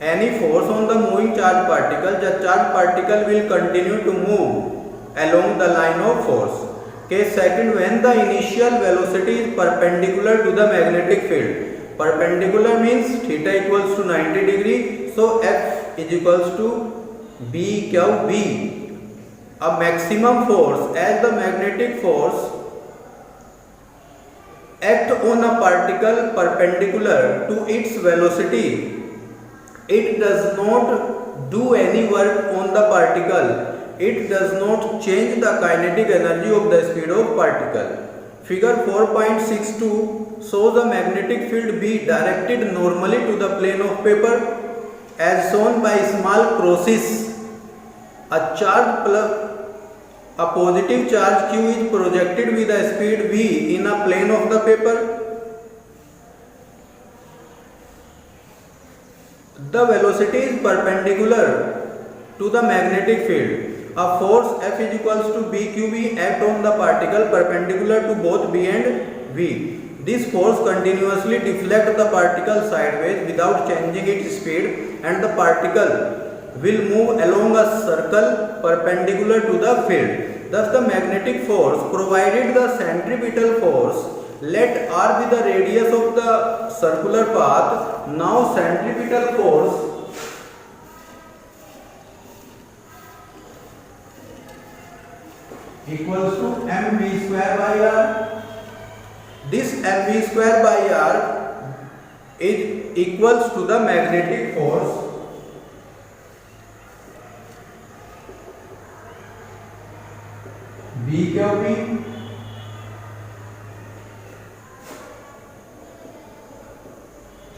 any force on the moving charge particle. The charge particle will continue to move along the line of force. Case second, when the initial velocity is perpendicular to the magnetic field. Perpendicular means theta equals to 90 degree, so F is equals to BQV. A maximum force as the magnetic force act on a particle perpendicular to its velocity. It does not do any work on the particle. It does not change the kinetic energy of the speed of particle. Figure 4.62 shows a magnetic field B directed normally to the plane of paper as shown by small crosses. A positive charge Q is projected with a speed V in a plane of the paper. The velocity is perpendicular to the magnetic field. A force F is equals to BQV act on the particle perpendicular to both B and V. This force continuously deflects the particle sideways without changing its speed, and the particle will move along a circle perpendicular to the field. Thus the magnetic force, provided the centripetal force let r be the radius of the circular path. Now centripetal force equals to mv square by r. This mv square by r is equals to the magnetic force BQB.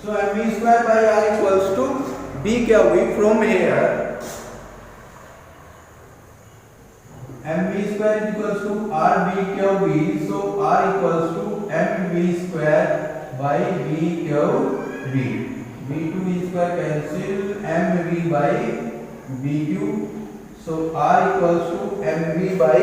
So mv square by r equals to BQB. From here mv square is equals to RBQB. So r equals to mv square by BQB. B2 square cancel, mv by BQ. So r equals to mv by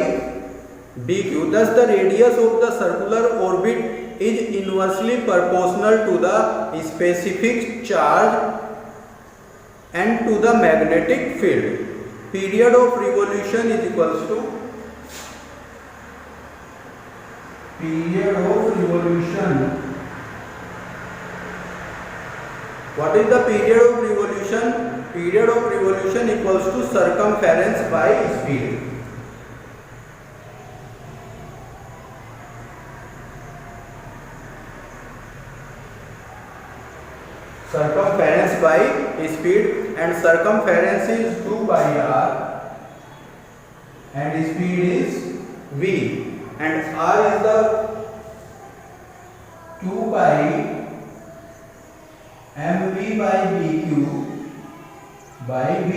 BQ. Thus the radius of the circular orbit is inversely proportional to the specific charge and to the magnetic field. Period of revolution is equals to period of revolution. What is the period of revolution? Period of revolution equals to circumference by speed. Circumference by speed, and circumference is 2 by r and speed is v, and r is the 2 by mv by bq by v.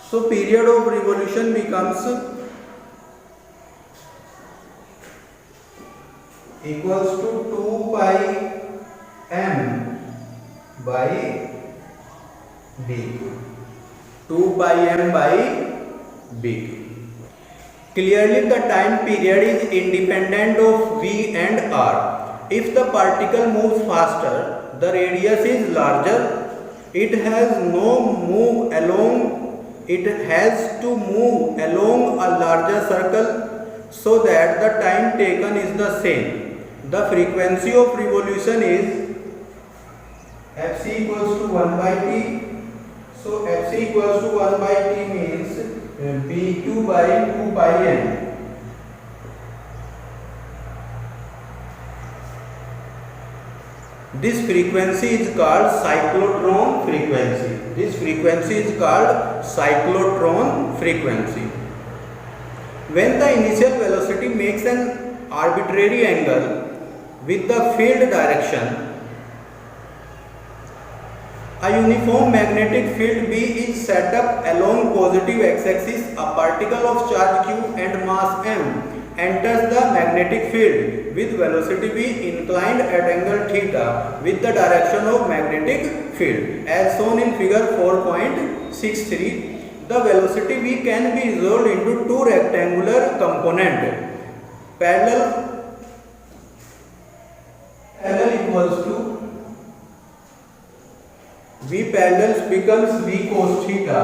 So period of revolution becomes equals to 2 by m by bq. 2 by m by bq. Clearly the time period is independent of v and r. If the particle moves faster, the radius is larger. It has to move along a larger circle so that the time taken is the same. The frequency of revolution is fc equals to 1 by t. So fc equals to 1 by t means bq by 2 pi n. This frequency is called cyclotron frequency. This frequency is called cyclotron frequency. When the initial velocity makes an arbitrary angle with the field direction, a uniform magnetic field B is set up along positive x-axis. A particle of charge q and mass m enters the magnetic field with velocity v inclined at angle theta with the direction of magnetic field. As shown in figure 4.63, the velocity v can be resolved into two rectangular components. Parallel equals to v parallel becomes v cos theta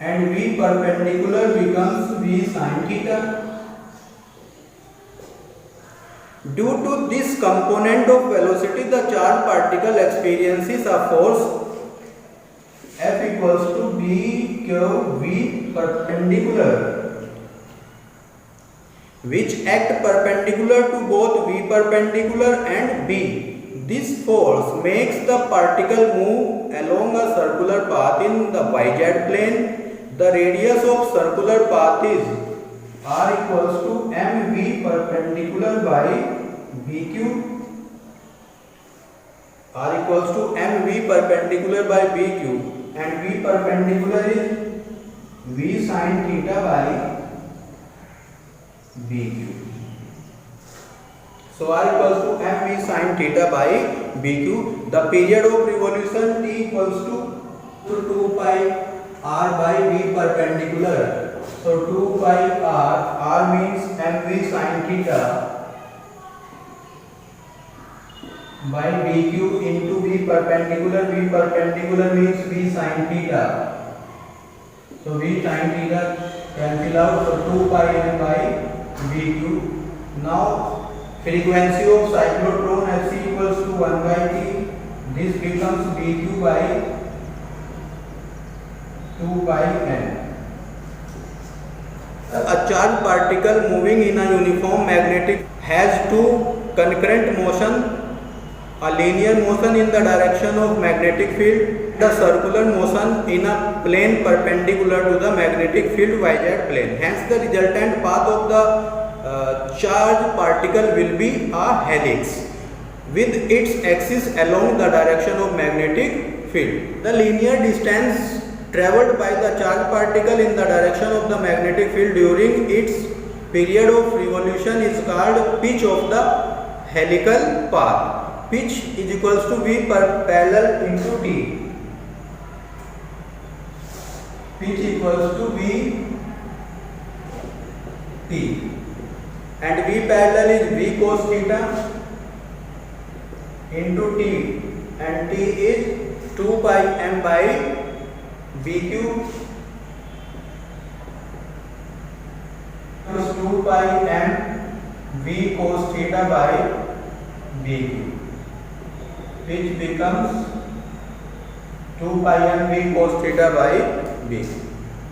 and v perpendicular becomes v sin theta. Due to this component of velocity, the charged particle experiences a force F equals to B cube V perpendicular, which act perpendicular to both V perpendicular and B. This force makes the particle move along a circular path in the yz plane. The radius of circular path is r equals to mv perpendicular by bq. R equals to mv perpendicular by bq, and v perpendicular is v sin theta by bq. So r equals to mv sin theta by bq. The period of revolution t equals to 2 pi r by v perpendicular. So 2 pi r means mv sin theta by bq into v perpendicular. V perpendicular means v sin theta. So v sin theta cancel out. So 2 pi m by VQ. Now frequency of cyclotron Fc equals to 1 by T. This becomes VQ by 2 by N. A charged particle moving in a uniform magnetic has two concurrent motion, a linear motion in the direction of magnetic field, the circular motion in a plane perpendicular to the magnetic field YZ plane. Hence the resultant path of the charged particle will be a helix with its axis along the direction of magnetic field. The linear distance traveled by the charged particle in the direction of the magnetic field during its period of revolution is called pitch of the helical path. Pitch is equals to V per parallel into T. Pitch equals to V T, and V parallel is V cos theta into T, and T is 2 pi m by VQ plus 2 pi m V cos theta by VQ, which becomes 2 pi m V cos theta by VQ.